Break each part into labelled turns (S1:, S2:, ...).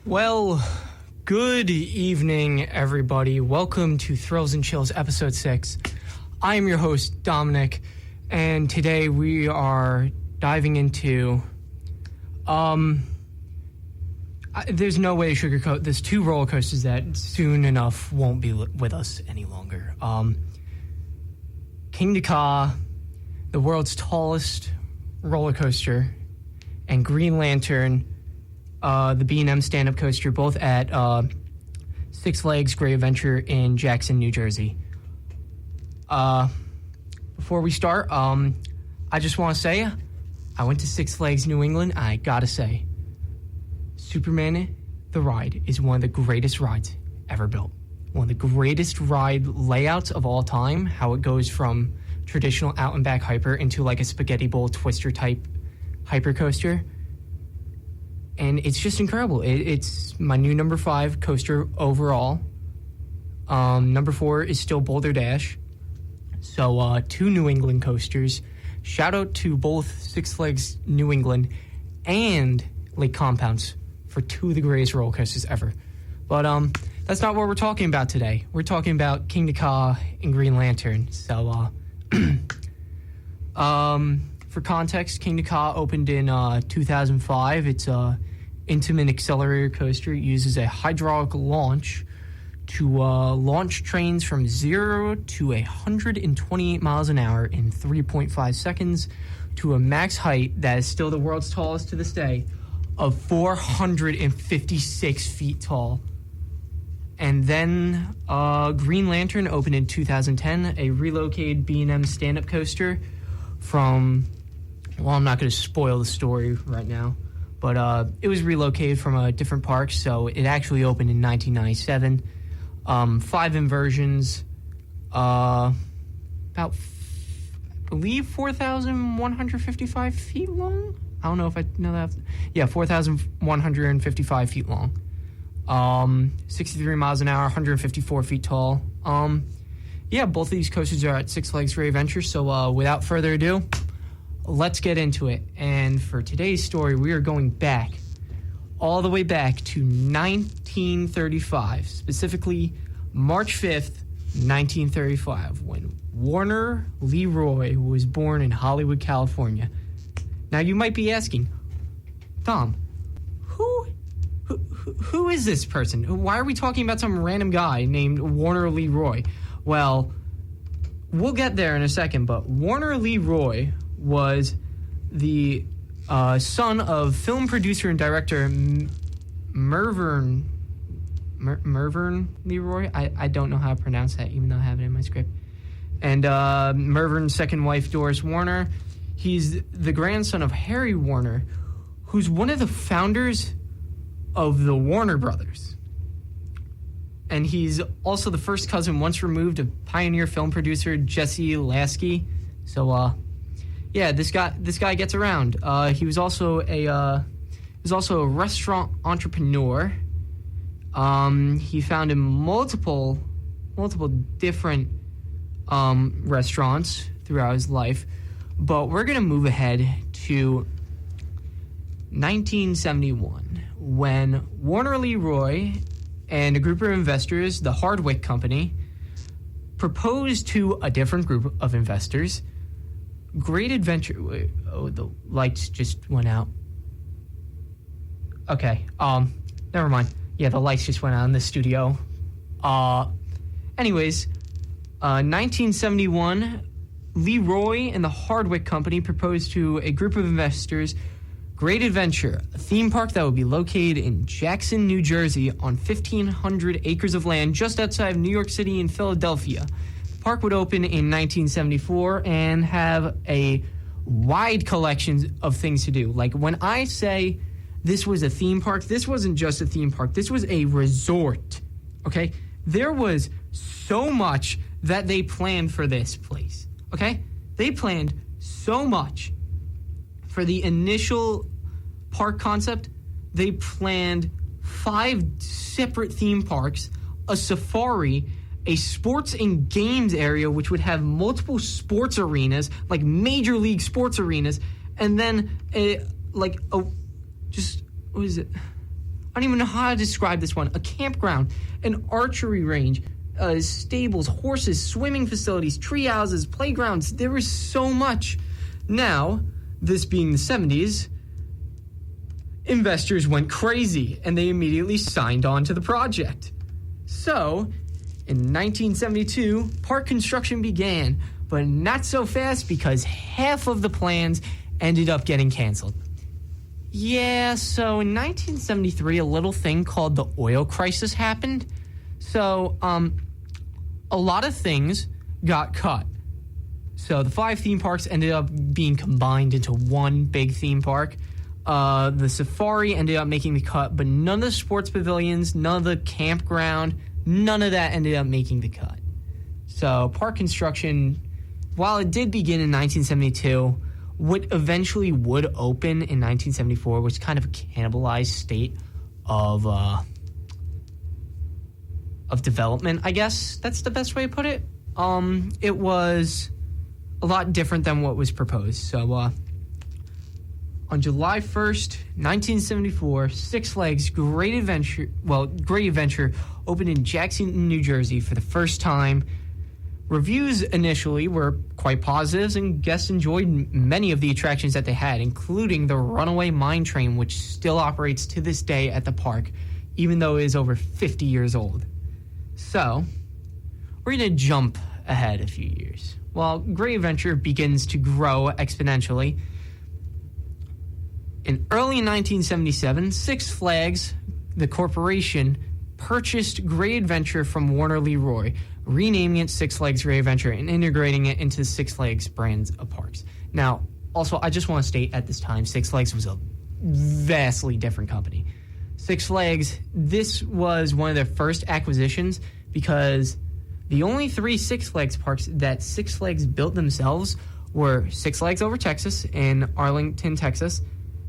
S1: Well, good evening, everybody. Welcome to Thrills and Chills, Episode 6. I am your host, Dominic, and today we are diving into... there's no way to sugarcoat this. Two roller coasters that soon enough won't be with us any longer. Kingda, the world's tallest roller coaster, and Green Lantern, the B&M stand-up coaster, both at Six Flags Great Adventure in Jackson, New Jersey. Before we start, I just want to say, I went to Six Flags New England. I gotta say, Superman the ride is one of the greatest rides ever built. One of the greatest ride layouts of all time. How it goes from traditional out and back hyper into like a spaghetti bowl twister type hyper coaster. And it's just incredible. It's my new number 5 coaster overall. Number 4 is still Boulder Dash. So 2 New England coasters. Shout out to both Six Flags New England and Lake Compounce for 2 of the greatest roller coasters ever. But that's not what we're talking about today. We're talking about Kingda and Green Lantern. So for context, Kingda opened in 2005. It's a intimate accelerator coaster. It uses a hydraulic launch to launch trains from 0 to 128 miles an hour in 3.5 seconds to a max height that is still the world's tallest to this day of 456 feet tall. And then Green Lantern opened in 2010, a relocated B&M stand-up coaster from... Well, I'm not going to spoil the story right now, but it was relocated from a different park, so it actually opened in 1997. 5 inversions, about, I believe, 4,155 feet long? I don't know if I know that. Yeah, 4,155 feet long. 63 miles an hour, 154 feet tall. Yeah, both of these coasters are at Six Flags Great Adventure, so without further ado... Let's get into it. And for today's story, we are going back, all the way back to 1935, specifically March 5th, 1935, when Warner Leroy was born in Hollywood, California. Now, you might be asking, Tom, who is this person? Why are we talking about some random guy named Warner Leroy? Well, we'll get there in a second, but Warner Leroy was the son of film producer and director Mervyn Leroy. I don't know how to pronounce that, even though I have it in my script. And Mervyn's second wife, Doris Warner. He's the grandson of Harry Warner, who's one of the founders of the Warner Brothers. And he's also the first cousin once removed of pioneer film producer Jesse Lasky. So, yeah, this guy gets around. He was also a restaurant entrepreneur. He founded multiple different restaurants throughout his life. But we're gonna move ahead to 1971 when Warner Leroy and a group of investors, the Hardwick Company, proposed to a different group of investors. Great Adventure... Oh, the lights just went out. Okay, never mind. Yeah, the lights just went out in the studio. Anyways, 1971, Leroy and the Hardwick Company proposed to a group of investors Great Adventure, a theme park that would be located in Jackson, New Jersey on 1,500 acres of land just outside of New York City and Philadelphia. Park would open in 1974 and have a wide collection of things to do. Like, when I say this was a theme park, this wasn't just a theme park. This was a resort, okay? There was so much that they planned for this place, okay? They planned so much for the initial park concept. They planned 5 separate theme parks, a safari, a sports and games area, which would have multiple sports arenas, like major league sports arenas, and then I don't even know how to describe this one. A campground, an archery range, stables, horses, swimming facilities, tree houses, playgrounds. There was so much. Now, this being the 70s, investors went crazy and they immediately signed on to the project. So, in 1972, park construction began, but not so fast because half of the plans ended up getting canceled. Yeah, so in 1973, a little thing called the oil crisis happened. So, a lot of things got cut. So the 5 theme parks ended up being combined into one big theme park. The safari ended up making the cut, but none of the sports pavilions, none of the campground, none of that ended up making the cut. So park construction, while it did begin in 1972, what eventually would open in 1974 was kind of a cannibalized state of development, I guess that's the best way to put it. It was a lot different than what was proposed. So on July 1st, 1974, Six Flags Great Adventure opened in Jackson, New Jersey for the first time. Reviews initially were quite positive, and guests enjoyed many of the attractions that they had, including the Runaway Mine Train, which still operates to this day at the park, even though it is over 50 years old. So, we're going to jump ahead a few years. Well, Great Adventure begins to grow exponentially. In early 1977, Six Flags, the corporation, purchased Great Adventure from Warner Leroy, renaming it Six Flags Great Adventure and integrating it into Six Flags brands of parks. Now, also, I just want to state at this time, Six Flags was a vastly different company. Six Flags, this was one of their first acquisitions because the only 3 Six Flags parks that Six Flags built themselves were Six Flags Over Texas in Arlington, Texas,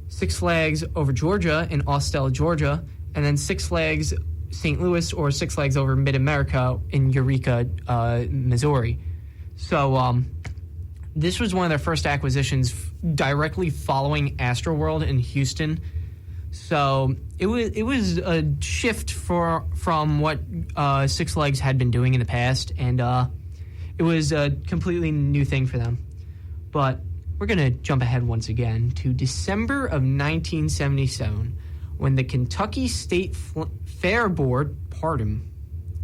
S1: Six Flags Over Georgia in Austell, Georgia, and then Six Flags St. Louis or Six Flags Over Mid-America in Eureka, Missouri. So this was one of their first acquisitions directly following Astroworld in Houston. So it was a shift from what Six Flags had been doing in the past, and it was a completely new thing for them. But we're going to jump ahead once again to December of 1977, when the Kentucky State Fair Board, pardon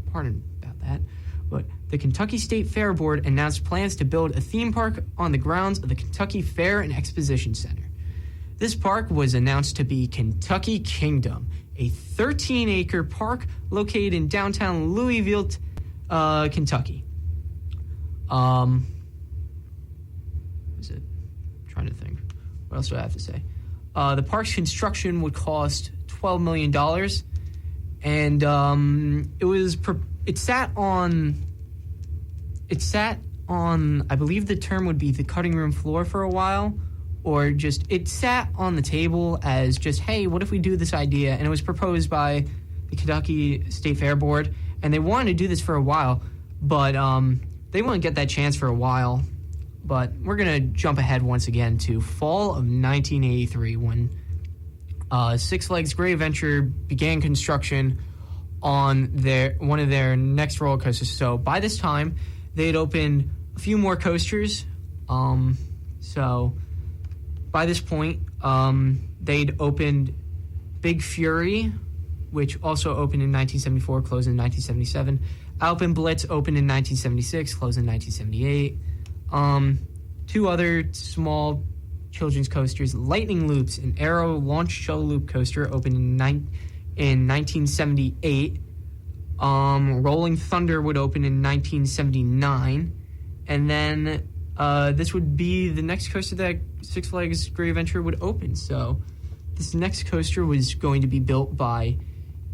S1: about that, but the Kentucky State Fair Board announced plans to build a theme park on the grounds of the Kentucky Fair and Exposition Center. This park was announced to be Kentucky Kingdom, a 13-acre park located in downtown Louisville, Kentucky. What is it? I'm trying to think. What else do I have to say? The park's construction would cost $12 million, and it sat on, I believe the term would be the cutting room floor for a while, or just it sat on the table as just, hey, what if we do this idea? And it was proposed by the Kentucky State Fair Board, and they wanted to do this for a while, but they wouldn't get that chance for a while. But we're going to jump ahead once again to fall of 1983 when Six Flags Great Adventure began construction on one of their next roller coasters. So by this time, they had opened a few more coasters. So by this point, they'd opened Big Fury, which also opened in 1974, closed in 1977. Alpen Blitz opened in 1976, closed in 1978. 2 other small children's coasters, Lightning Loops, an Aero Launch Shuttle Loop coaster, opened in 1978. Rolling Thunder would open in 1979. And then this would be the next coaster that Six Flags Great Adventure would open. So this next coaster was going to be built by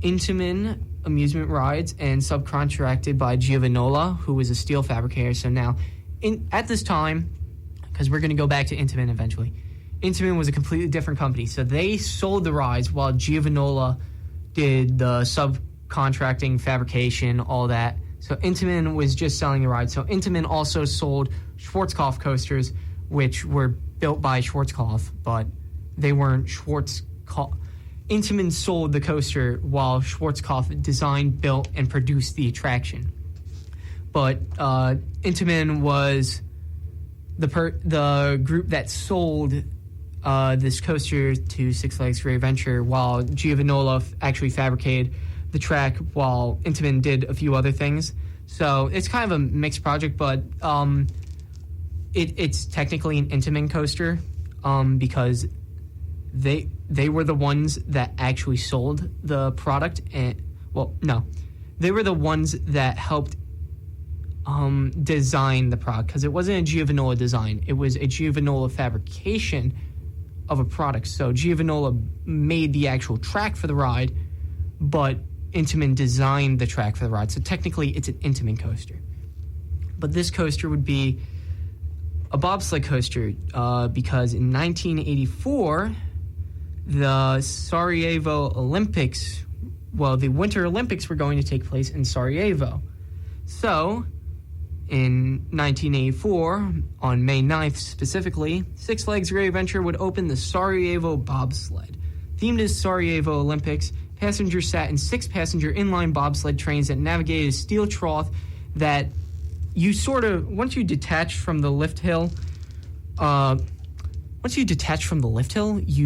S1: Intamin Amusement Rides and subcontracted by Giovanola, who was a steel fabricator. So now, at this time, because we're going to go back to Intamin eventually, Intamin was a completely different company. So they sold the rides while Giovanola did the subcontracting, fabrication, all that. So Intamin was just selling the rides. So Intamin also sold Schwarzkopf coasters, which were built by Schwarzkopf, but they weren't Schwarzkopf. Intamin sold the coaster while Schwarzkopf designed, built, and produced the attraction. But Intamin was the group that sold this coaster to Six Flags Great Adventure, while Giovanola actually fabricated the track while Intamin did a few other things. So it's kind of a mixed project, but it's technically an Intamin coaster because they were the ones that actually sold the product. They were the ones that helped design the product, because it wasn't a Giovanola design. It was a Giovanola fabrication of a product. So Giovanola made the actual track for the ride, but Intamin designed the track for the ride. So technically it's an Intamin coaster. But this coaster would be a bobsled coaster because in 1984, the Sarajevo Olympics, the Winter Olympics were going to take place in Sarajevo. So in 1984, on May 9th specifically, Six Flags Great Adventure would open the Sarajevo bobsled. Themed as Sarajevo Olympics, passengers sat in 6-passenger inline bobsled trains that navigated a steel trough that you once you detach from the lift hill, you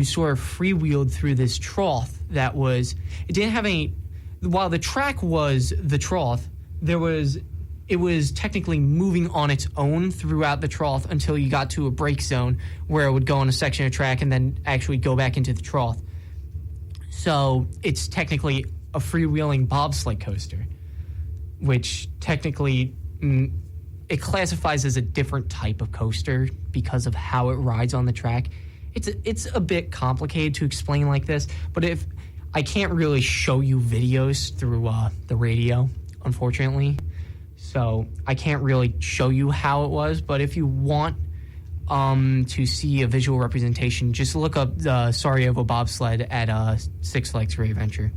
S1: sort of freewheeled through this trough that it didn't have any, while the track was the trough, it was technically moving on its own throughout the trough until you got to a break zone where it would go on a section of track and then actually go back into the trough. So it's technically a freewheeling bobsled coaster, which technically it classifies as a different type of coaster because of how it rides on the track. It's a bit complicated to explain like this, but if I can't really show you videos through the radio, unfortunately. So I can't really show you how it was, but if you want to see a visual representation, just look up the Sarajevo bobsled at Six Flags Great Adventure.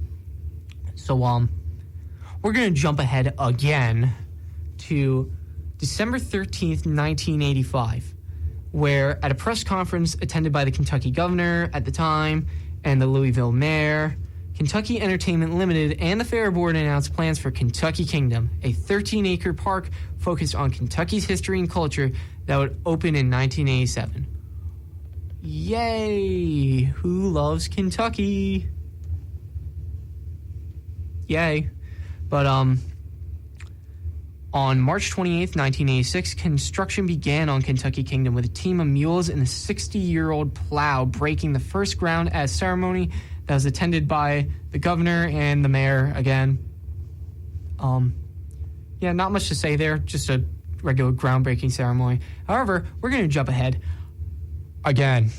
S1: So we're going to jump ahead again to December 13th, 1985, where at a press conference attended by the Kentucky governor at the time and the Louisville mayor, Kentucky Entertainment Limited and the Fair Board announced plans for Kentucky Kingdom, a 13-acre park focused on Kentucky's history and culture that would open in 1987. Yay! Who loves Kentucky? Yay. But on March 28th, 1986, construction began on Kentucky Kingdom with a team of mules and a 60-year-old plow breaking the first ground at a ceremony that was attended by the governor and the mayor again. Not much to say there, just a regular groundbreaking ceremony. However, we're going to jump ahead again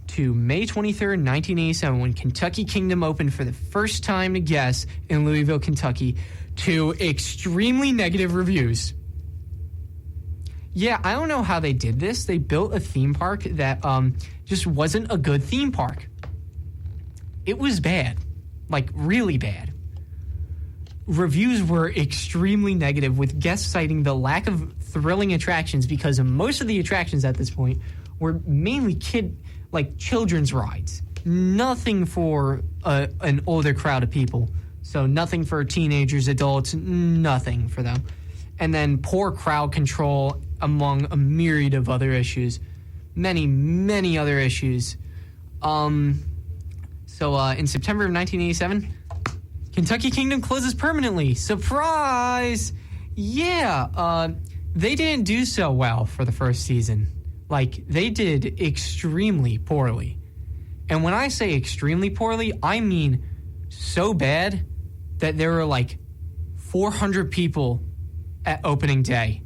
S1: to May 23rd, 1987, when Kentucky Kingdom opened for the first time to guests in Louisville, Kentucky, to extremely negative reviews. Yeah, I don't know how they did this. They built a theme park that just wasn't a good theme park. It was bad, like really bad. Reviews were extremely negative, with guests citing the lack of thrilling attractions because most of the attractions at this point were mainly children's rides. Nothing for an older crowd of people. So nothing for teenagers, adults, nothing for them. And then poor crowd control among a myriad of other issues. Many, many other issues. So in September of 1987, Kentucky Kingdom closes permanently. Surprise! Yeah, they didn't do so well for the first season. They did extremely poorly. And when I say extremely poorly, I mean so bad that there were 400 people at opening day.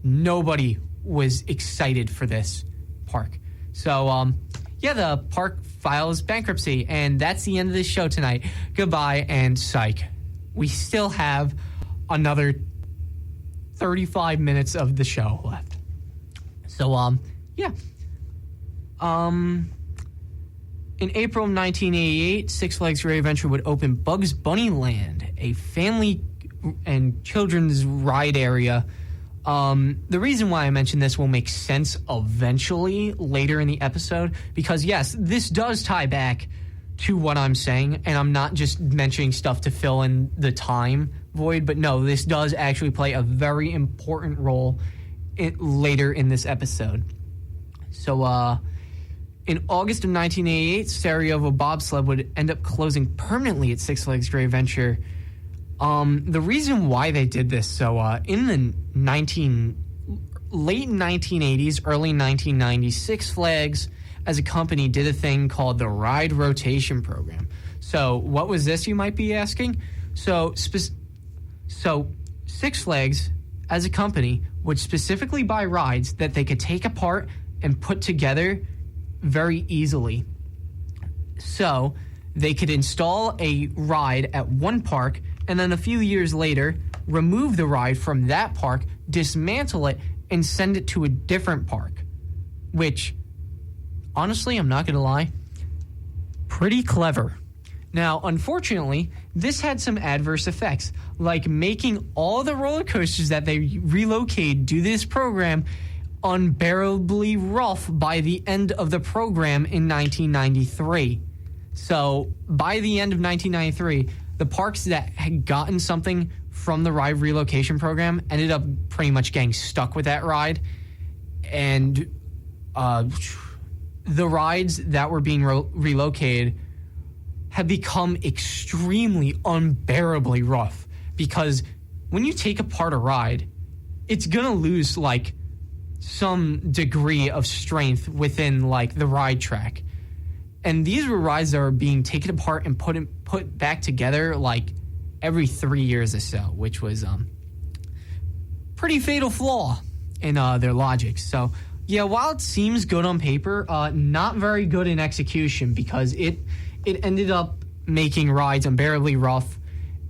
S1: Nobody was excited for this park. So, the park files bankruptcy, and that's the end of this show tonight. Goodbye and psych. We still have another 35 minutes of the show left. So, in April 1988, Six Flags Great Adventure would open Bugs Bunny Land, a family and children's ride area. The reason why I mentioned this will make sense eventually later in the episode, because yes, this does tie back to what I'm saying, and I'm not just mentioning stuff to fill in the time void, but no, this does actually play a very important role later in this episode. So, in August of 1988, Sarajevo bobsled would end up closing permanently at Six Flags Great Adventure. The reason why they did this, so in the late 1980s, early 1990s, Six Flags as a company did a thing called the Ride Rotation Program. So what was this, you might be asking? So Six Flags as a company would specifically buy rides that they could take apart and put together very easily. So they could install a ride at one park and then a few years later remove the ride from that park, dismantle it, and send it to a different park, which, honestly, I'm not going to lie, pretty clever. Now, unfortunately, this had some adverse effects, like making all the roller coasters that they relocated due to this program unbearably rough by the end of the program in 1993. So, by the end of 1993, the parks that had gotten something from the ride relocation program ended up pretty much getting stuck with that ride. And the rides that were being relocated had become extremely unbearably rough, because when you take apart a ride, it's going to lose like some degree of strength within like the ride track. And these were rides that were being taken apart and put back together like every 3 years or so, which was pretty fatal flaw in their logic. So, yeah, while it seems good on paper, not very good in execution, because it ended up making rides unbearably rough,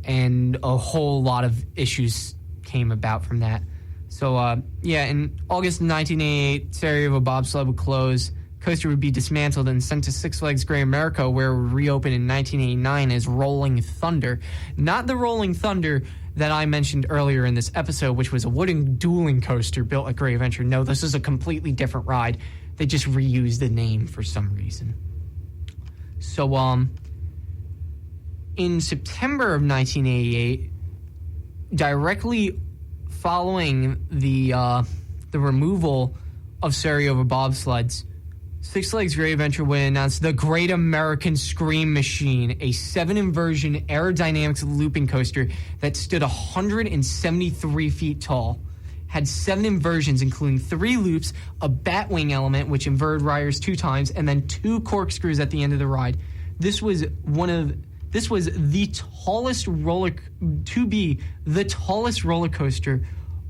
S1: and a whole lot of issues came about from that. So, in August 1988, Sarajevo bobsled would close. Coaster would be dismantled and sent to Six Flags Great America, where it would reopen in 1989 as Rolling Thunder. Not the Rolling Thunder that I mentioned earlier in this episode, which was a wooden dueling coaster built at Great Adventure. No, this is a completely different ride. They just reused the name for some reason. So, in September of 1988, directly following the removal of Sarajevo bobsleds, Six Flags Great Adventure would announce the Great American Scream Machine, a 7-inversion aerodynamics looping coaster that stood 173 feet tall, had 7 inversions, including 3 loops, a batwing element, which inverted riders 2 times, and then 2 corkscrews at the end of the ride. This was the tallest roller coaster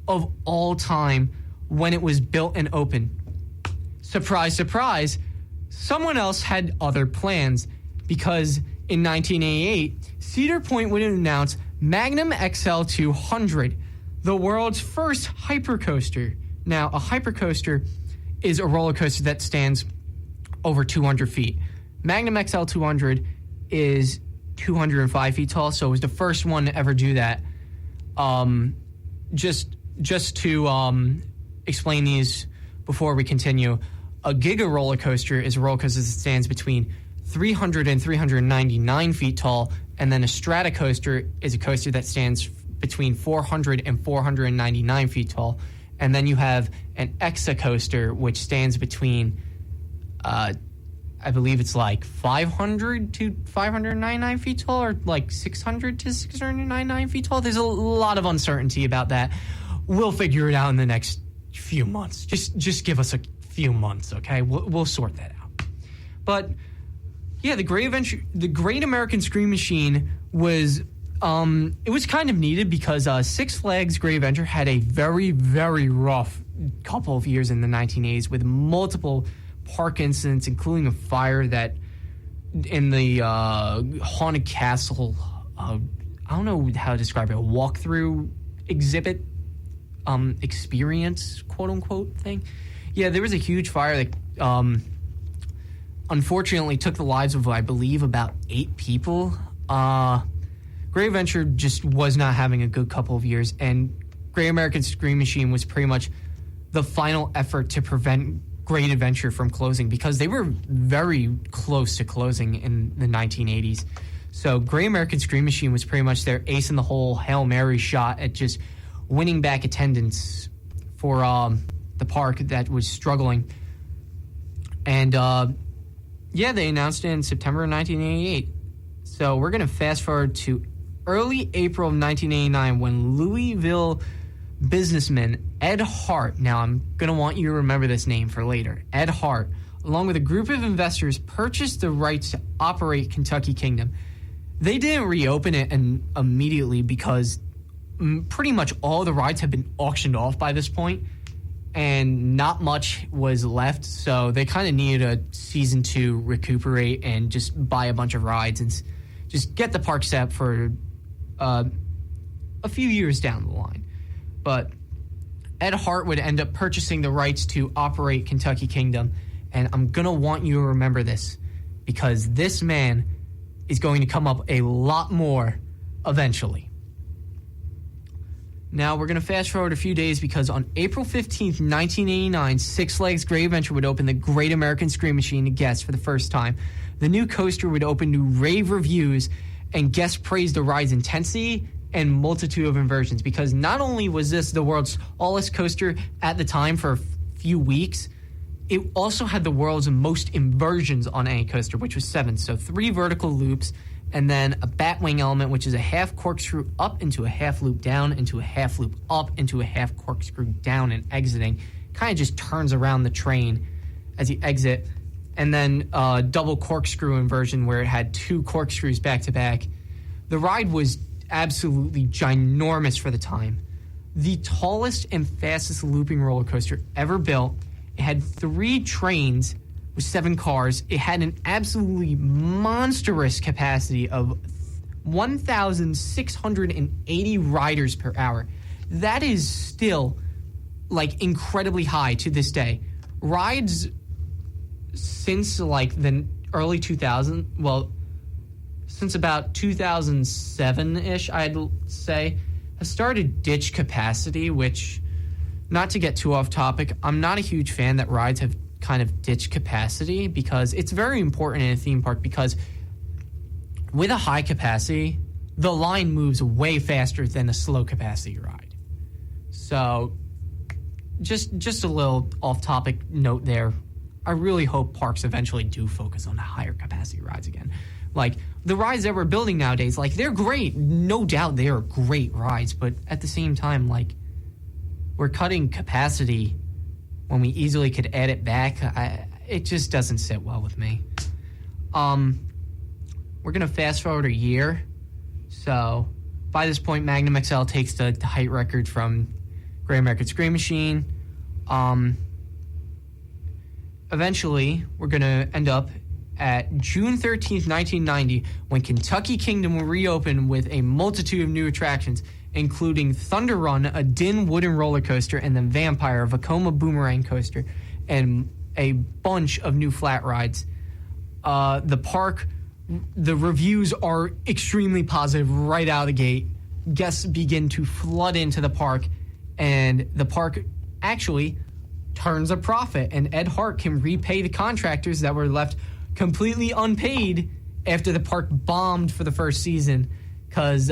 S1: of all time when it was built and opened. Surprise, surprise, someone else had other plans, because in 1988, Cedar Point would announce Magnum XL 200, the world's first hypercoaster. Now, a hypercoaster is a roller coaster that stands over 200 feet. Magnum XL 200 is 205 feet tall, so it was the first one to ever do that. Just to explain these before we continue, a Giga roller coaster is a roller coaster that stands between 300 and 399 feet tall, and then a Strata coaster is a coaster that stands between 400 and 499 feet tall, and then you have an Exa coaster, which stands between, I believe it's like 500 to 599 feet tall, or like 600 to 699 feet tall. There's a lot of uncertainty about that. We'll figure it out in the next few months. Just give us a few months, okay? We'll sort that out. But yeah, the Great American Scream Machine was it was kind of needed, because Six Flags Great Adventure had a very, very rough couple of years in the 1980s with multiple park incidents, including a fire that in the Haunted Castle, I don't know how to describe it, a walkthrough exhibit experience, quote-unquote thing. Yeah, there was a huge fire that unfortunately took the lives of, I believe, about 8 people. Great Adventure just was not having a good couple of years, and Great American Scream Machine was pretty much the final effort to prevent Great Adventure from closing because they were very close to closing in the 1980s. So Great American Scream Machine was pretty much their ace in the hole, Hail Mary shot at just winning back attendance for the park that was struggling. And they announced it in September of 1988. So we're going to fast forward to early April of 1989 when Louisville businessman Ed Hart, now I'm going to want you to remember this name for later, Ed Hart, along with a group of investors, purchased the rights to operate Kentucky Kingdom. They didn't reopen it immediately because pretty much all the rides have been auctioned off by this point, and not much was left, so they kind of needed a season to recuperate and just buy a bunch of rides and just get the park set for a few years down the line. But Ed Hart would end up purchasing the rights to operate Kentucky Kingdom, and I'm going to want you to remember this because this man is going to come up a lot more eventually. Now, we're going to fast forward a few days because on April 15th, 1989, Six Flags Great Adventure would open the Great American Scream Machine to guests for the first time. The new coaster would open to rave reviews, and guests praised the ride's intensity and multitude of inversions because not only was this the world's tallest coaster at the time for a few weeks, it also had the world's most inversions on any coaster, which was 7. So 3 vertical loops, and then a batwing element, which is a half corkscrew up into a half loop down, into a half loop up, into a half corkscrew down, and exiting. Kind of just turns around the train as you exit. And then a double corkscrew inversion where it had 2 corkscrews back to back. The ride was absolutely ginormous for the time. The tallest and fastest looping roller coaster ever built. It had 3 trains with 7 cars. It had an absolutely monstrous capacity of 1,680 riders per hour. That is still incredibly high to this day. Rides since the early 2000s, since about 2007-ish, I'd say, has started ditch capacity, which, not to get too off topic, I'm not a huge fan that rides have kind of ditch capacity because it's very important in a theme park because with a high capacity, the line moves way faster than a slow capacity ride. So just a little off-topic note there. I really hope parks eventually do focus on the higher capacity rides again. The rides that we're building nowadays, they're great. No doubt they are great rides, but at the same time, we're cutting capacity when we easily could add it back. It just doesn't sit well with me. We're going to fast forward a year. So by this point, Magnum XL takes the height record from Great American Scream Machine. Eventually, we're going to end up at June 13th, 1990, when Kentucky Kingdom will reopen with a multitude of new attractions, including Thunder Run, a Din wooden roller coaster, and then Vampire, a Vekoma boomerang coaster, and a bunch of new flat rides. The park, the reviews are extremely positive right out of the gate. Guests begin to flood into the park, and the park actually turns a profit, and Ed Hart can repay the contractors that were left completely unpaid after the park bombed for the first season. Because,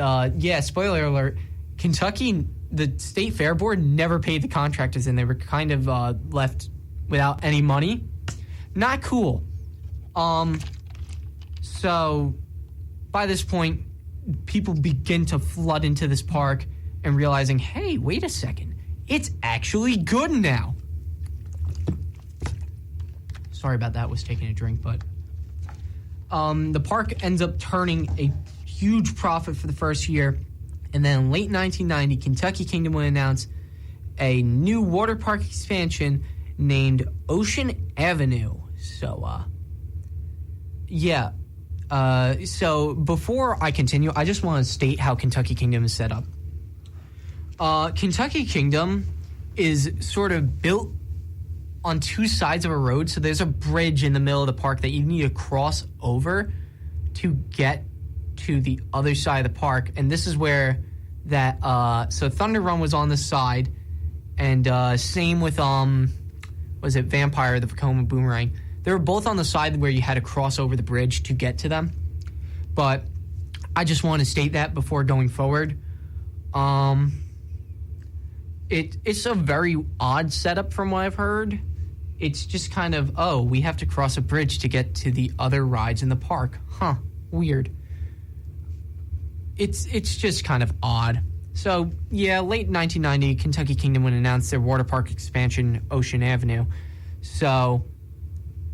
S1: spoiler alert, Kentucky, the state fair board never paid the contractors, and they were kind of left without any money. Not cool. So by this point, people begin to flood into this park and realizing, hey, wait a second, it's actually good now. Sorry about that, was taking a drink, but the park ends up turning a huge profit for the first year, and then in late 1990, Kentucky Kingdom will announce a new water park expansion named Ocean Avenue. So, so before I continue, I just want to state how Kentucky Kingdom is set up. Kentucky Kingdom is sort of built on 2 sides of a road, so there's a bridge in the middle of the park that you need to cross over to get to the other side of the park, and this is where so Thunder Run was on this side, and same with was it Vampire, the Vekoma Boomerang. They were both on the side where you had to cross over the bridge to get to them. But I just want to state that before going forward. It's a very odd setup from what I've heard. It's just kind of, we have to cross a bridge to get to the other rides in the park. Huh, weird. It's just kind of odd. So, yeah, late 1990, Kentucky Kingdom would announce their water park expansion, Ocean Avenue. So,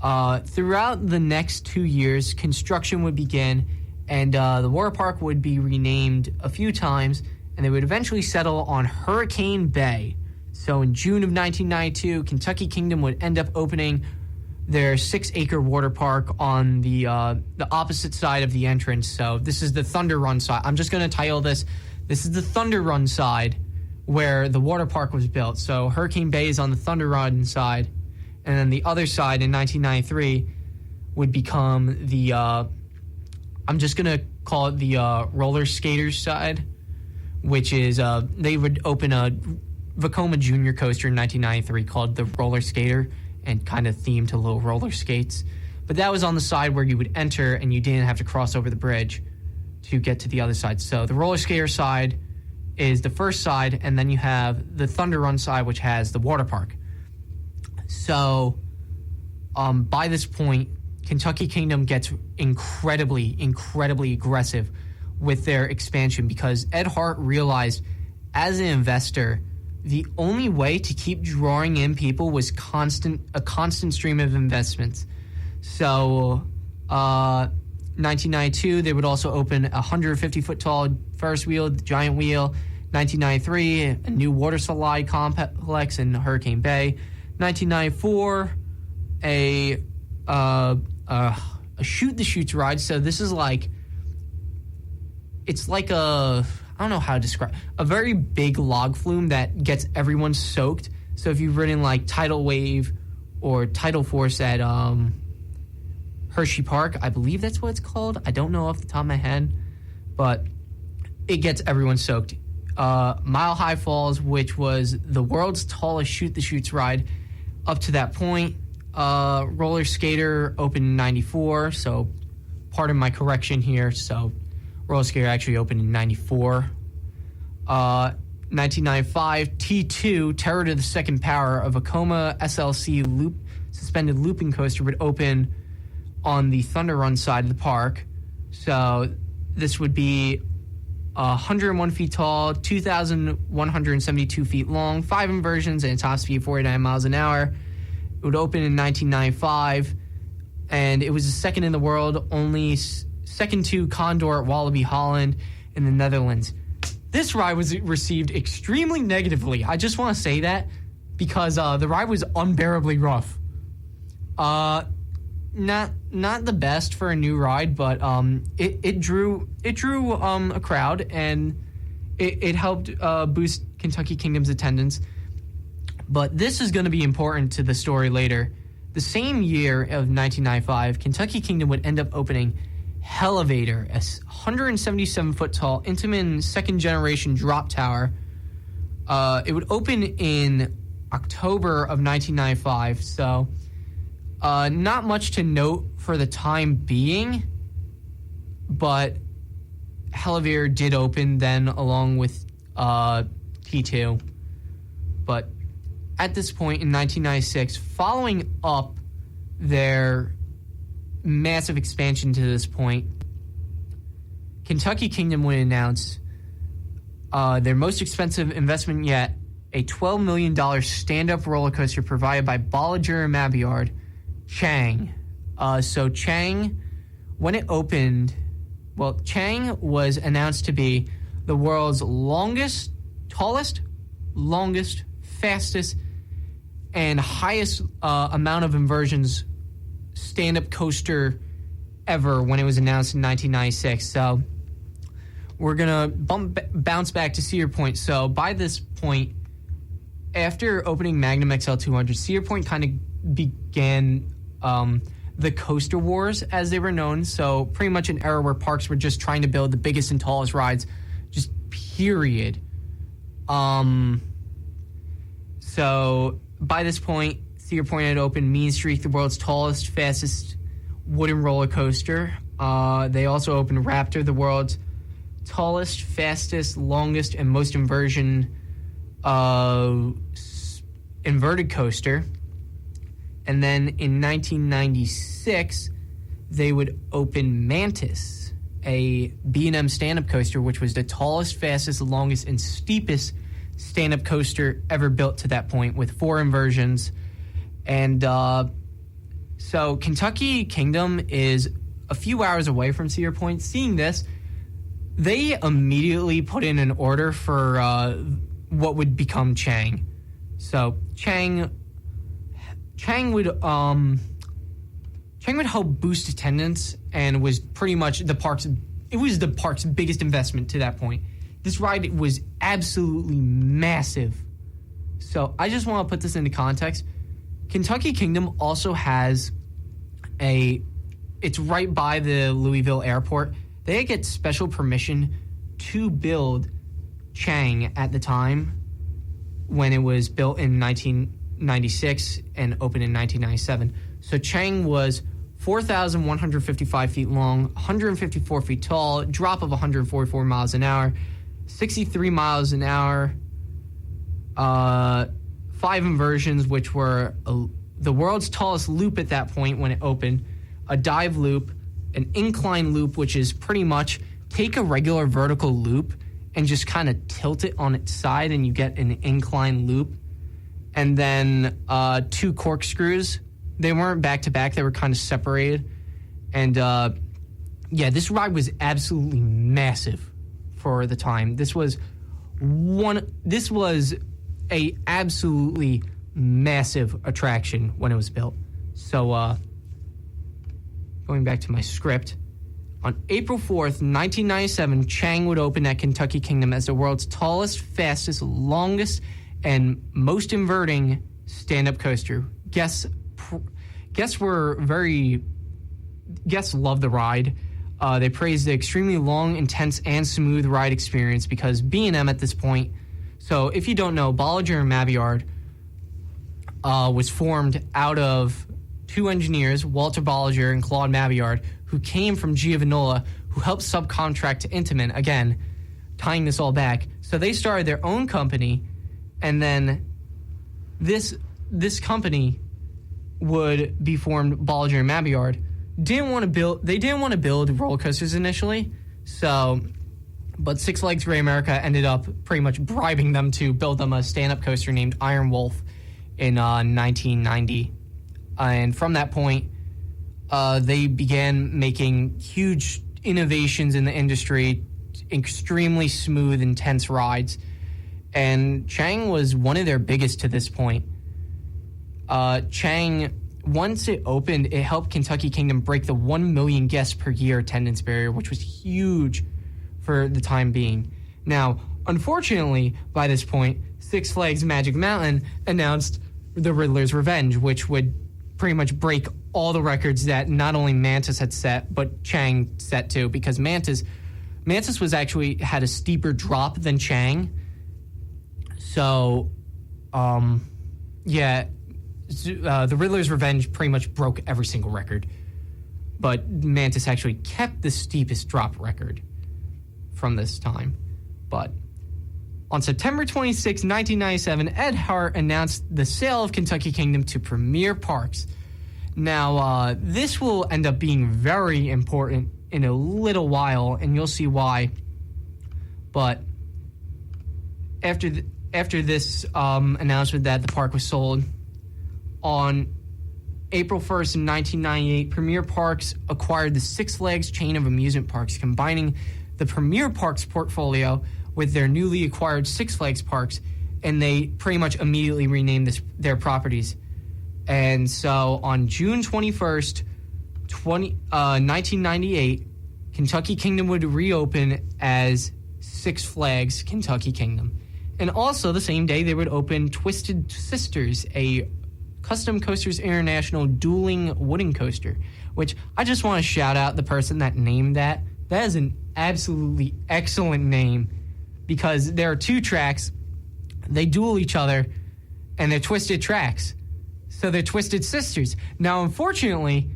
S1: throughout the next 2 years, construction would begin, and the water park would be renamed a few times, and they would eventually settle on Hurricane Bay. So, in June of 1992, Kentucky Kingdom would end up opening their 6-acre water park on the opposite side of the entrance. So, this is the Thunder Run side. I'm just going to title this. This is the Thunder Run side where the water park was built. So Hurricane Bay is on the Thunder Run side. And then the other side in 1993 would become the, I'm just going to call it the roller skaters side, which is they would open a Vekoma Junior coaster in 1993 called the Roller Skater and kind of themed to little roller skates. But that was on the side where you would enter and you didn't have to cross over the bridge to get to the other side. So the roller skater side is the first side, and then you have the Thunder Run side, which has the water park. So by this point, Kentucky Kingdom gets incredibly aggressive with their expansion because Ed Hart realized as an investor, the only way to keep drawing in people was a constant stream of investments. So 1992, they would also open a 150-foot tall Ferris wheel, the Giant Wheel. 1993, a new water slide complex in Hurricane Bay. 1994, a shoot the chutes ride. So this is like, it's like I don't know how to describe, a very big log flume that gets everyone soaked. So if you've ridden like Tidal Wave or Tidal Force at Hershey Park, I believe that's what it's called. I don't know off the top of my head, but it gets everyone soaked. Mile High Falls, which was the world's tallest shoot the chutes ride up to that point. Roller Skater opened in 94, so pardon my correction here. So Roller Skater actually opened in 94. 1995, T2, Terror to the Second Power, a Vekoma SLC suspended looping coaster would open on the Thunder Run side of the park. So this would be 101 feet tall, 2,172 feet long, 5 inversions, and a top speed of 49 miles an hour. It would open in 1995, and it was the second in the world, only second to Condor at Wallaby Holland in the Netherlands. This ride was received extremely negatively. I just want to say that because the ride was unbearably rough. Not the best for a new ride, but it drew a crowd, and it helped boost Kentucky Kingdom's attendance. But this is going to be important to the story later. The same year of 1995, Kentucky Kingdom would end up opening Hellevator, a 177-foot tall, intimate second-generation drop tower. It would open in October of 1995, so not much to note for the time being, but Hellevator did open then along with T2. But at this point in 1996, following up their massive expansion to this point, Kentucky Kingdom would announce their most expensive investment yet, a $12 million stand-up roller coaster provided by Bollinger and Mabillard, Chang. So Chang, when it opened, Chang was announced to be the world's tallest, longest, fastest, and highest amount of inversions stand-up coaster ever when it was announced in 1996. So we're going to bounce back to Cedar Point. So by this point, after opening Magnum XL 200, Cedar Point kind of began the coaster wars, as they were known. So pretty much an era where parks were just trying to build the biggest and tallest rides, just period. So by this point, Cedar Point had opened Mean Streak, the world's tallest, fastest wooden roller coaster. They also opened Raptor, the world's tallest, fastest, longest, and most inverted coaster. And then in 1996, they would open Mantis, a B&M stand-up coaster, which was the tallest, fastest, longest, and steepest stand-up coaster ever built to that point, with 4 inversions. And so Kentucky Kingdom is a few hours away from Cedar Point. Seeing this, they immediately put in an order for what would become Chang. So Chang would help boost attendance and was pretty much the park's biggest investment to that point. This ride was absolutely massive. So I just want to put this into context. Kentucky Kingdom also has it's right by the Louisville airport. They get special permission to build Chang at the time when it was built in 1996 and opened in 1997. So Chang was 4,155 feet long, 154 feet tall, drop of 144 miles an hour, 63 miles an hour, 5 inversions, which were the world's tallest loop at that point when it opened, a dive loop, an incline loop, which is pretty much take a regular vertical loop and just kind of tilt it on its side and you get an incline loop. And then 2 corkscrews. They weren't back-to-back. They were kind of separated. And, this ride was absolutely massive for the time. This was a absolutely massive attraction when it was built. So, going back to my script, on April 4th, 1997, Chang would open at Kentucky Kingdom as the world's tallest, fastest, longest, and most inverting stand-up coaster. Guests loved the ride. They praised the extremely long, intense, and smooth ride experience because B&M at this point. So if you don't know, Bollinger and Maviard was formed out of 2 engineers, Walter Bollinger and Claude Maviard, who came from Giovanola, who helped subcontract to Intamin, again, tying this all back. So they started their own company, and then this company would be formed, Bollinger and Maviard. They didn't want to build roller coasters initially, but Six Flags Great America ended up pretty much bribing them to build them a stand-up coaster named Iron Wolf in 1990. And from that point, they began making huge innovations in the industry, extremely smooth, intense rides. And Chang was one of their biggest to this point. Chang, once it opened, it helped Kentucky Kingdom break the 1 million guests per year attendance barrier, which was huge for the time being. Now, unfortunately, by this point, Six Flags Magic Mountain announced the Riddler's Revenge, which would pretty much break all the records that not only Mantis had set, but Chang set too, because Mantis was actually had a steeper drop than Chang. So, the Riddler's Revenge pretty much broke every single record, but Mantis actually kept the steepest drop record from this time. But on September 26, 1997, Ed Hart announced the sale of Kentucky Kingdom to Premier Parks. Now, this will end up being very important in a little while, and you'll see why. But after this announcement that the park was sold, on April 1st, 1998, Premier Parks acquired the Six Flags chain of amusement parks, combining the Premier Parks portfolio with their newly acquired Six Flags parks, and they pretty much immediately renamed their properties. And so on June 21st, 1998, Kentucky Kingdom would reopen as Six Flags Kentucky Kingdom. And also the same day, they would open Twisted Sisters, a Custom Coasters International dueling wooden coaster, which I just want to shout out the person that named that. That is an absolutely excellent name, because there are 2 tracks, they duel each other, and they're twisted tracks. So they're Twisted Sisters. Now, unfortunately,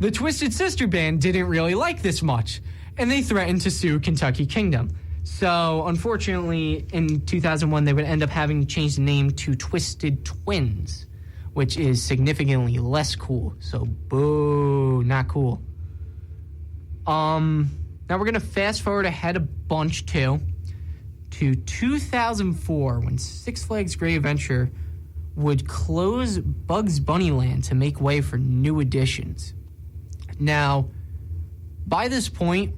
S1: the Twisted Sister band didn't really like this much, and they threatened to sue Kentucky Kingdom. So, unfortunately, in 2001, they would end up having to change the name to Twisted Twins, which is significantly less cool. So, boo, not cool. Now we're going to fast forward ahead a bunch, too, to 2004, when Six Flags Great Adventure would close Bugs Bunny Land to make way for new additions. Now, by this point,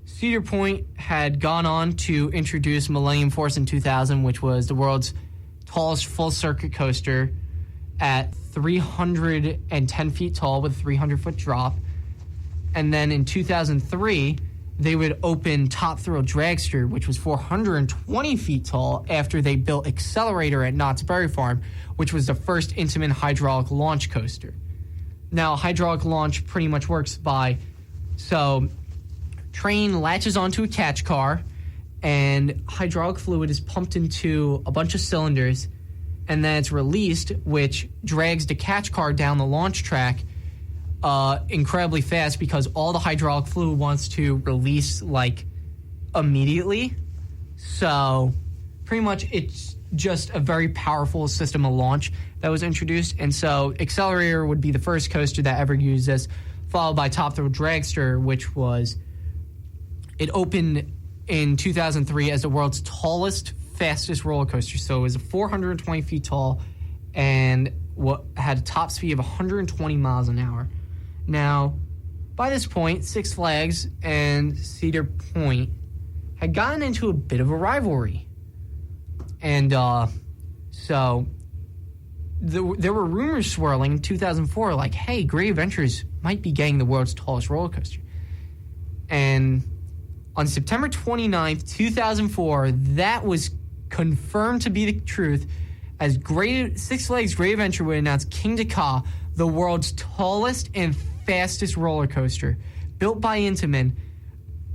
S1: Cedar Point had gone on to introduce Millennium Force in 2000, which was the world's tallest full-circuit coaster at 310 feet tall with a 300-foot drop. And then in 2003, they would open Top Thrill Dragster, which was 420 feet tall, after they built Accelerator at Knott's Berry Farm, which was the first Intamin hydraulic launch coaster. Now, hydraulic launch pretty much works by, so train latches onto a catch car, and hydraulic fluid is pumped into a bunch of cylinders, and then it's released, which drags the catch car down the launch track incredibly fast, because all the hydraulic fluid wants to release like immediately. So pretty much it's just a very powerful system of launch that was introduced. And so Accelerator would be the first coaster that ever used this, followed by Top Thrill Dragster, which was, it opened in 2003 as the world's tallest, fastest roller coaster. So it was 420 feet tall and had a top speed of 120 miles an hour. Now, by this point, Six Flags and Cedar Point had gotten into a bit of a rivalry. And so there were rumors swirling in 2004, like, hey, Great Adventures might be getting the world's tallest roller coaster. And on September 29th, 2004, that was confirmed to be the truth, as Six Flags Great Adventure would announce Kingda, the world's tallest and fastest roller coaster, built by Intamin.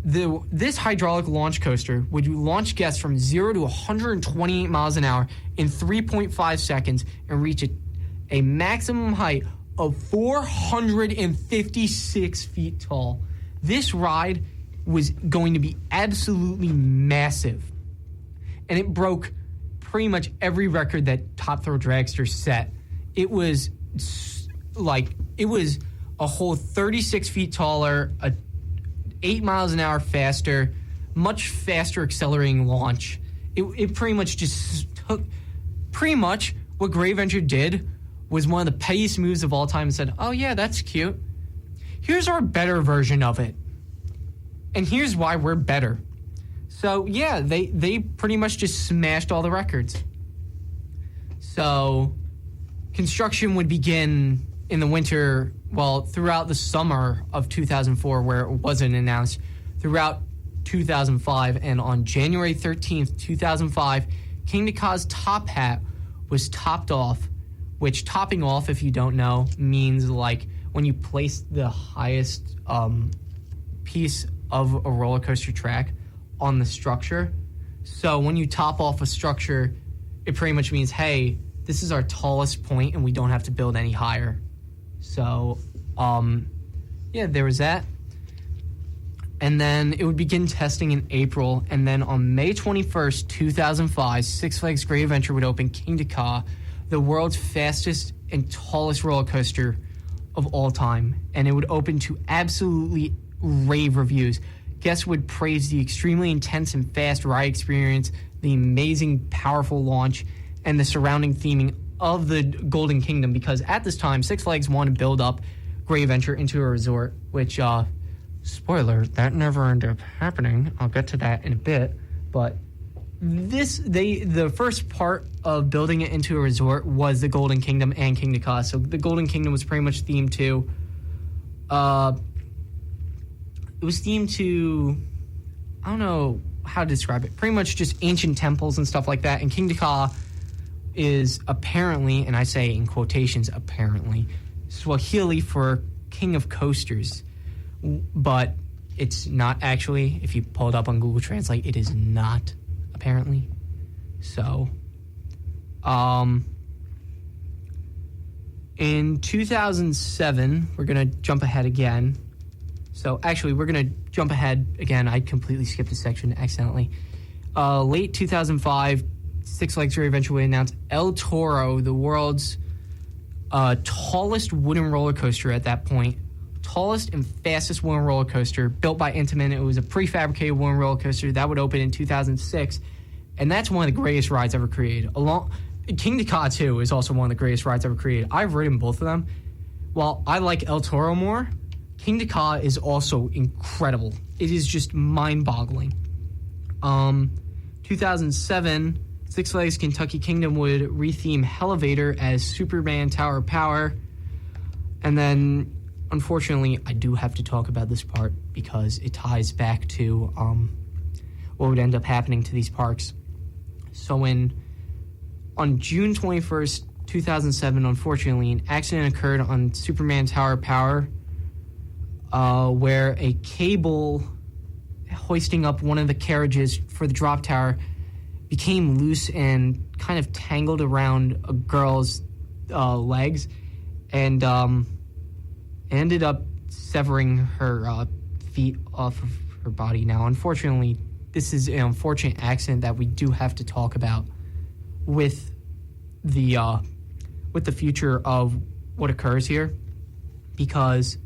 S1: This hydraulic launch coaster would launch guests from 0 to 128 miles an hour in 3.5 seconds and reach a maximum height of 456 feet tall. This ride was going to be absolutely massive, and it broke pretty much every record that Top Thrill Dragster set. It was a whole 36 feet taller, 8 miles an hour faster, much faster accelerating launch. It pretty much just took, pretty much what Great Adventure did was one of the pettiest moves of all time, and said, oh yeah, that's cute. Here's our better version of it. And here's why we're better. So yeah, they pretty much just smashed all the records. So construction would begin in the winter, well, throughout the summer of 2004, where it wasn't announced, throughout 2005, and on January 13th, 2005, Kingda's top hat was topped off, which topping off, if you don't know, means like when you place the highest piece of a roller coaster track on the structure. So when you top off a structure, it pretty much means, hey, this is our tallest point and we don't have to build any higher. So, yeah, there was that. And then it would begin testing in April, and then on May 21st, 2005, Six Flags Great Adventure would open Kingda, the world's fastest and tallest roller coaster of all time. And it would open to absolutely rave reviews. Guests would praise the extremely intense and fast ride experience, the amazing, powerful launch, and the surrounding theming of the Golden Kingdom, because at this time, Six Flags wanted to build up Great Adventure into a resort, which, spoiler, that never ended up happening. I'll get to that in a bit. But the first part of building it into a resort was the Golden Kingdom and Kingda. So the Golden Kingdom was pretty much themed to, it was themed to, I don't know how to describe it, pretty much just ancient temples and stuff like that. And Kingda is apparently, and I say in quotations apparently, Swahili for King of Coasters. But it's not actually. If you pull it up on Google Translate, it is not, apparently. So, In 2007, we're going to jump ahead again. So actually, we're going to jump ahead again. I completely skipped a section accidentally. Late 2005, Six Flags Great Adventure would announce El Toro, the world's tallest wooden roller coaster at that point. Tallest and fastest wooden roller coaster built by Intamin. It was a prefabricated wooden roller coaster that would open in 2006. And that's one of the greatest rides ever created. Kingda 2 is also one of the greatest rides ever created. I've ridden both of them. While I like El Toro more, Kingda is also incredible. It is just mind-boggling. 2007, Six Flags Kentucky Kingdom would retheme Elevator as Superman Tower of Power. And then, unfortunately, I do have to talk about this part because it ties back to what would end up happening to these parks. So on June 21st, 2007, unfortunately, an accident occurred on Superman Tower of Power where a cable hoisting up one of the carriages for the drop tower became loose and kind of tangled around a girl's legs and ended up severing her feet off of her body. Now, unfortunately, this is an unfortunate accident that we do have to talk about with the future of what occurs here, because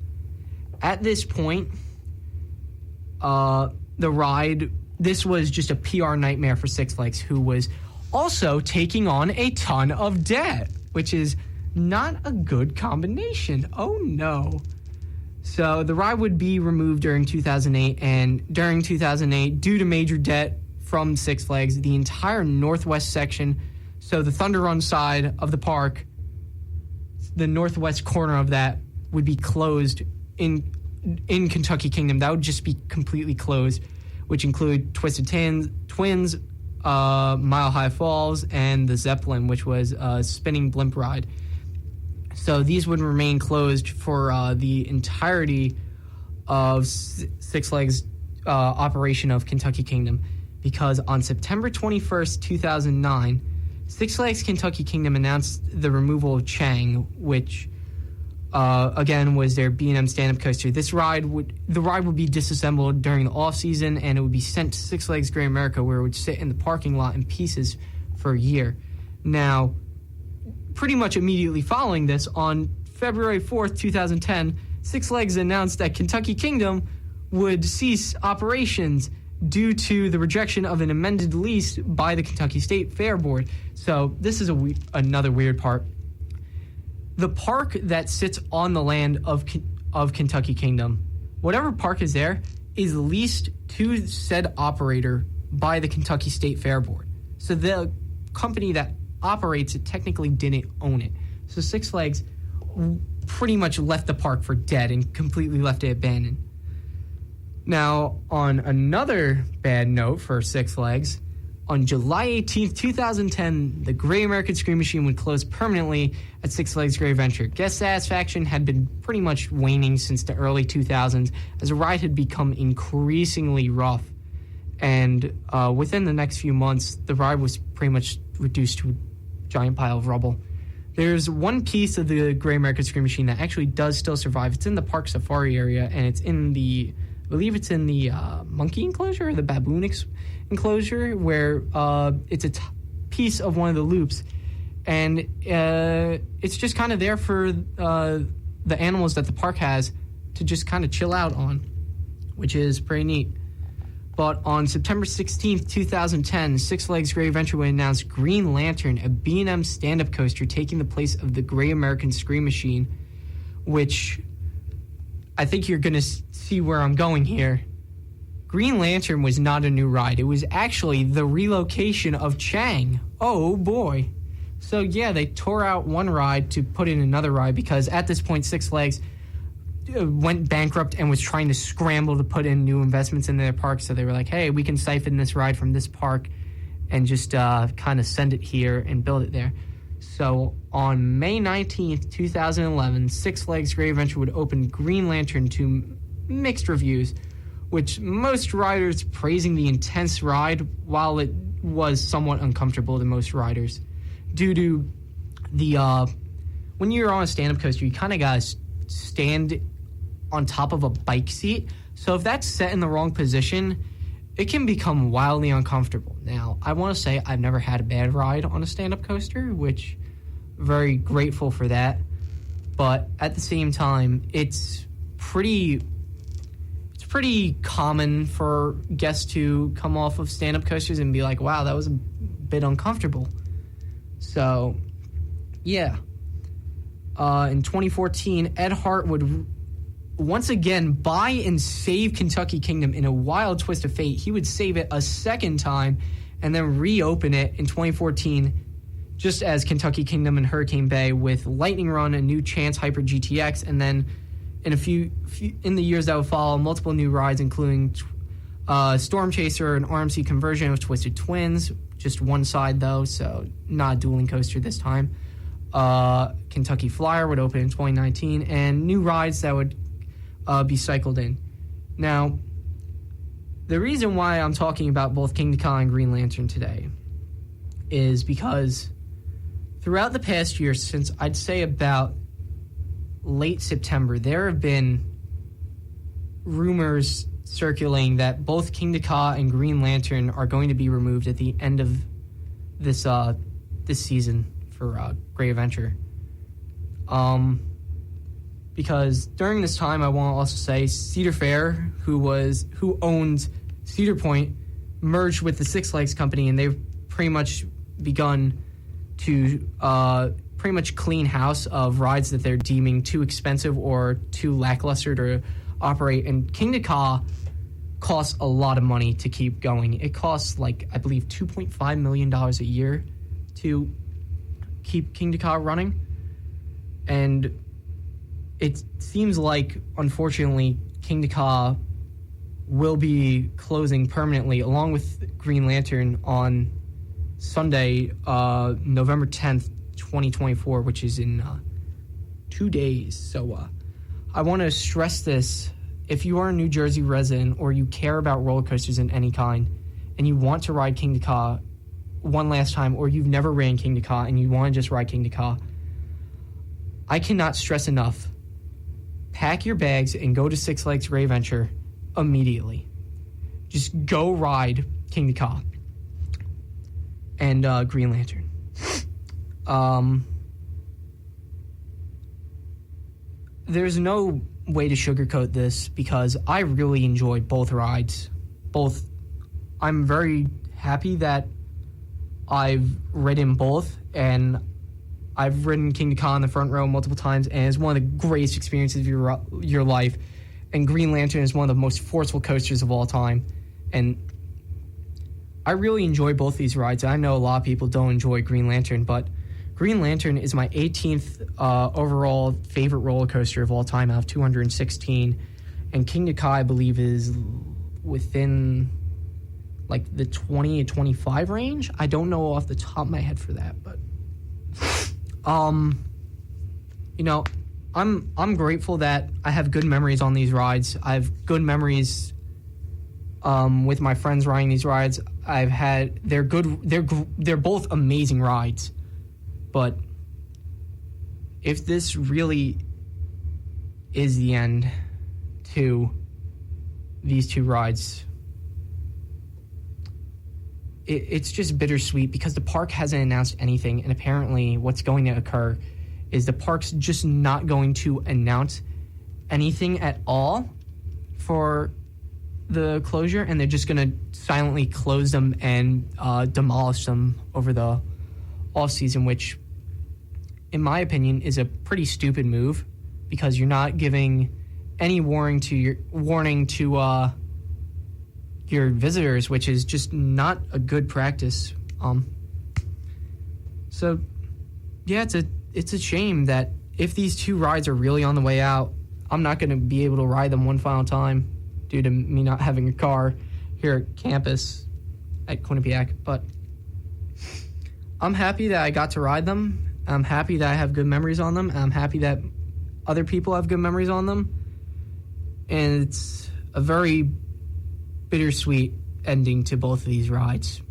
S1: at this point, the ride, this was just a PR nightmare for Six Flags, who was also taking on a ton of debt, which is not a good combination. Oh no. So the ride would be removed during 2008, and during 2008, due to major debt from Six Flags, the entire northwest section, so the Thunder Run side of the park, the northwest corner of that would be closed in Kentucky Kingdom. That would just be completely closed, which include Twisted Twins, Mile High Falls, and the Zeppelin, which was a spinning blimp ride. So these would remain closed for the entirety of Six Flags operation of Kentucky Kingdom, because on September 21st, 2009, Six Flags Kentucky Kingdom announced the removal of Chang, which again was their B&M stand-up coaster. The ride would be disassembled during the off-season, and it would be sent to Six Flags Great America, where it would sit in the parking lot in pieces for a year. Now, pretty much immediately following this, on February 4th, 2010, Six Flags announced that Kentucky Kingdom would cease operations due to the rejection of an amended lease by the Kentucky State Fair Board. So this is another weird part. The park that sits on the land of Kentucky Kingdom, whatever park is there, is leased to said operator by the Kentucky State Fair Board. So the company that operates it technically didn't own it. So Six Flags pretty much left the park for dead and completely left it abandoned. Now, on another bad note for Six Flags, on July 18th, 2010, the Great American Scream Machine would close permanently at Six Flags Great Adventure. Guest satisfaction had been pretty much waning since the early 2000s, as the ride had become increasingly rough. And within the next few months, the ride was pretty much reduced to a giant pile of rubble. There's one piece of the Great American Scream Machine that actually does still survive. It's in the Park Safari area, and it's in the, I believe it's in the monkey enclosure or the baboon enclosure, where it's a piece of one of the loops, and it's just kind of there for the animals that the park has to just kind of chill out on, which is pretty neat. But on September 16th, 2010, Six Flags Great Adventure would announce Green Lantern, a B&M stand-up coaster taking the place of the Great American Scream Machine, which I think you're going to see where I'm going here. Green Lantern was not a new ride. It was actually the relocation of Chang. Oh, boy. So, yeah, they tore out one ride to put in another ride because at this point, Six Flags went bankrupt and was trying to scramble to put in new investments in their park. So they were like, hey, we can siphon this ride from this park and just kind of send it here and build it there. So on May 19th, 2011, Six Flags Great Adventure would open Green Lantern to mixed reviews, which most riders praising the intense ride, while it was somewhat uncomfortable to most riders. due to the when you're on a stand-up coaster, you kind of gotta stand on top of a bike seat. So if that's set in the wrong position, it can become wildly uncomfortable. Now, I want to say I've never had a bad ride on a stand-up coaster, which very grateful for that. But at the same time, it's pretty common for guests to come off of stand-up coasters and be like, wow, that was a bit uncomfortable. So, yeah. In 2014, Ed Hart would once again buy and save Kentucky Kingdom in a wild twist of fate. He would save it a second time and then reopen it in 2014, just as Kentucky Kingdom and Hurricane Bay, with Lightning Run, a new Chance Hyper GTX, and then in the years that would follow, multiple new rides, including Storm Chaser, an RMC conversion of Twisted Twins, just one side though, so not a dueling coaster this time. Kentucky Flyer would open in 2019, and new rides that would be cycled in. Now, the reason why I'm talking about both Kingda and Green Lantern today is because throughout the past year, since I'd say about late September, there have been rumors circulating that both Kingda and Green Lantern are going to be removed at the end of this season for Great Adventure. Because during this time, I want to also say Cedar Fair, who owns Cedar Point, merged with the Six Flags Company, and they've pretty much begun to pretty much clean house of rides that they're deeming too expensive or too lackluster to operate. And Kingda costs a lot of money to keep going. It costs, I believe, $2.5 million a year to keep Kingda running. And it seems like, unfortunately, Kingda will be closing permanently, along with Green Lantern, on Sunday, November 10th, 2024, which is in 2 days. So I want to stress this. If you are a New Jersey resident or you care about roller coasters in any kind and you want to ride Kingda one last time, or you've never ran Kingda and you want to just ride Kingda, I cannot stress enough. Pack your bags and go to Six Flags Great Adventure immediately. Just go ride Kingda and Green Lantern. There's no way to sugarcoat this because I really enjoy both rides. I'm very happy that I've ridden both, and I've ridden Kingda in the front row multiple times, and it's one of the greatest experiences of your life. And Green Lantern is one of the most forceful coasters of all time. And I really enjoy both these rides. I know a lot of people don't enjoy Green Lantern, but Green Lantern is my 18th overall favorite roller coaster of all time out of 216. And Kingda, I believe, is within the 20 to 25 range. I don't know off the top of my head for that, but I'm grateful that I have good memories on these rides. I have good memories with my friends riding these rides. They're good. They're both amazing rides. But if this really is the end to these two rides, it's just bittersweet because the park hasn't announced anything, and apparently what's going to occur is the park's just not going to announce anything at all for the closure, and they're just going to silently close them and demolish them over the off-season, which, in my opinion, is a pretty stupid move because you're not giving any warning to your visitors, which is just not a good practice. So yeah, it's a shame that if these two rides are really on the way out, I'm not going to be able to ride them one final time due to me not having a car here at campus at Quinnipiac. But I'm happy that I got to ride them. I'm happy that I have good memories on them. I'm happy that other people have good memories on them. And it's a very bittersweet ending to both of these rides.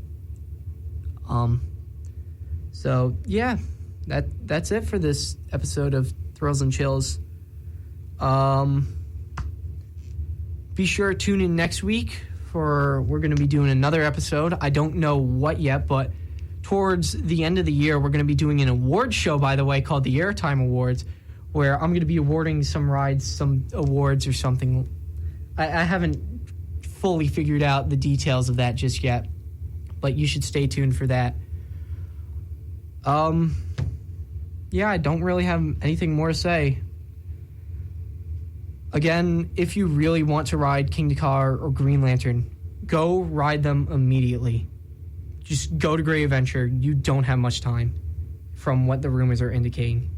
S1: So, yeah, that's it for this episode of Thrills and Chills. Be sure to tune in next week we're going to be doing another episode. I don't know what yet, but towards the end of the year, we're going to be doing an awards show, by the way, called the Airtime Awards, where I'm going to be awarding some rides, some awards or something. I haven't fully figured out the details of that just yet, but you should stay tuned for that. Yeah, I don't really have anything more to say. Again, if you really want to ride Kingda or Green Lantern, go ride them immediately. Just go to Great Adventure. You don't have much time from what the rumors are indicating.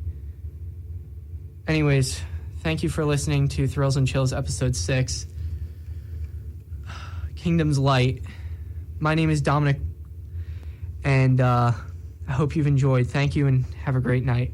S1: Anyways, thank you for listening to Thrills and Chills episode 6, Kingdom's Light. My name is Dominic, and I hope you've enjoyed. Thank you and have a great night.